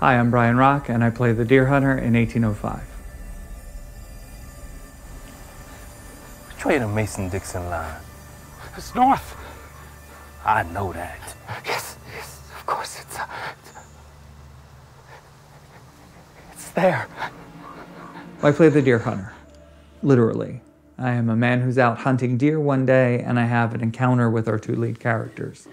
Hi, I'm Brian Rock, and I play the deer hunter in 1805. Which way the Mason-Dixon line? It's north. I know that. Yes, of course. It's there. I play the deer hunter, literally. I am a man who's out hunting deer one day, and I have an encounter with our two lead characters.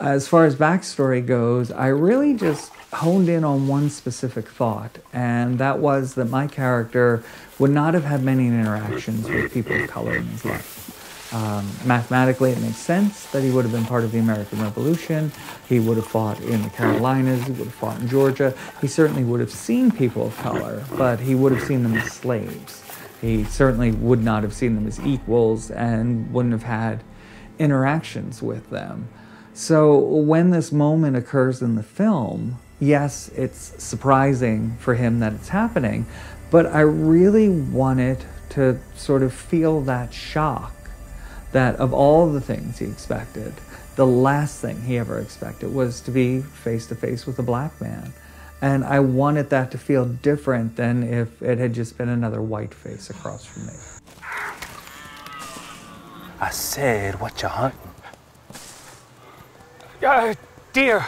As far as backstory goes, I really just honed in on one specific thought, and that was that my character would not have had many interactions with people of color in his life. Mathematically, it makes sense that he would have been part of the American Revolution. He would have fought in the Carolinas. He would have fought in Georgia. He certainly would have seen people of color, but he would have seen them as slaves. He certainly would not have seen them as equals and wouldn't have had interactions with them. So when this moment occurs in the film, yes, it's surprising for him that it's happening, but I really wanted to sort of feel that shock that of all the things he expected, the last thing he ever expected was to be face to face with a black man. And I wanted that to feel different than if it had just been another white face across from me. I said, what you hunting? Deer.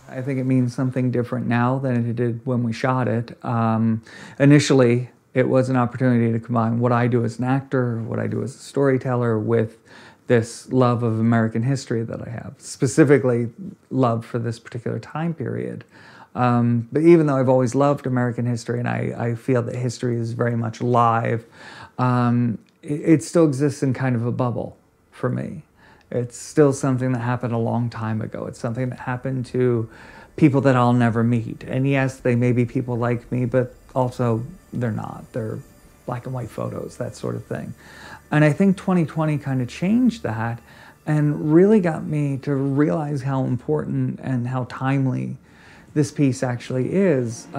I think it means something different now than it did when we shot it. Initially, it was an opportunity to combine what I do as an actor, what I do as a storyteller, with this love of American history that I have, specifically love for this particular time period. But even though I've always loved American history and I feel that history is very much alive, it still exists in kind of a bubble for me. It's still something that happened a long time ago. It's something that happened to people that I'll never meet. And yes, they may be people like me, but also they're not. They're black and white photos, that sort of thing. And I think 2020 kind of changed that and really got me to realize how important and how timely this piece actually is,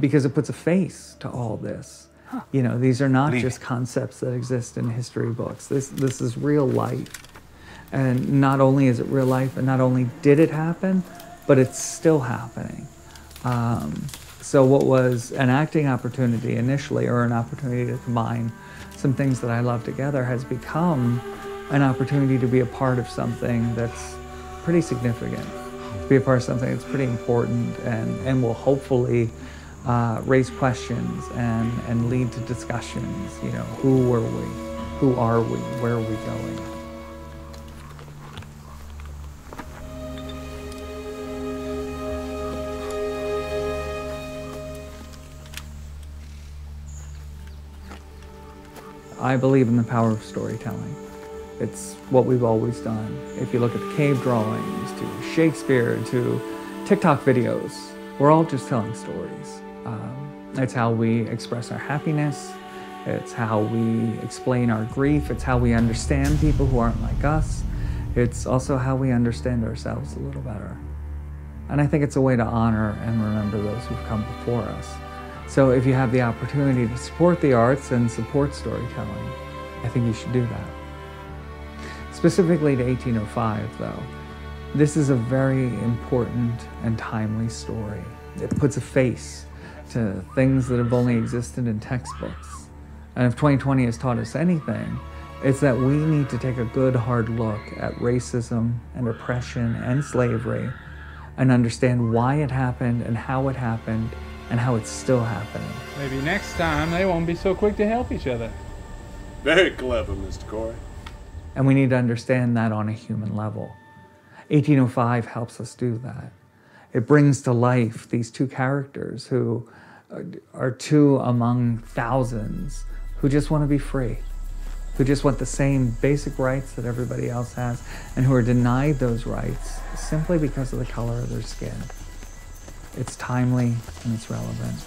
because it puts a face to all this. Huh. You know, these are not just concepts that exist in history books. This is real life. And not only is it real life, and not only did it happen, but it's still happening. So what was an acting opportunity initially, or an opportunity to combine some things that I love together, has become an opportunity to be a part of something that's pretty significant, to be a part of something that's pretty important and will hopefully raise questions and lead to discussions. You know, who were we? Who are we? Where are we going? I believe in the power of storytelling. It's what we've always done. If you look at the cave drawings, to Shakespeare, to TikTok videos, we're all just telling stories. It's how we express our happiness. It's how we explain our grief. It's how we understand people who aren't like us. It's also how we understand ourselves a little better. And I think it's a way to honor and remember those who've come before us. So if you have the opportunity to support the arts and support storytelling, I think you should do that. Specifically to 1805, though, this is a very important and timely story. It puts a face to things that have only existed in textbooks. And if 2020 has taught us anything, it's that we need to take a good hard look at racism and oppression and slavery and understand why it happened and how it happened and how it's still happening. Maybe next time they won't be so quick to help each other. Very clever, Mr. Corey. And we need to understand that on a human level. 1805 helps us do that. It brings to life these two characters who are two among thousands who just want to be free, who just want the same basic rights that everybody else has, and who are denied those rights simply because of the color of their skin. It's timely and it's relevant.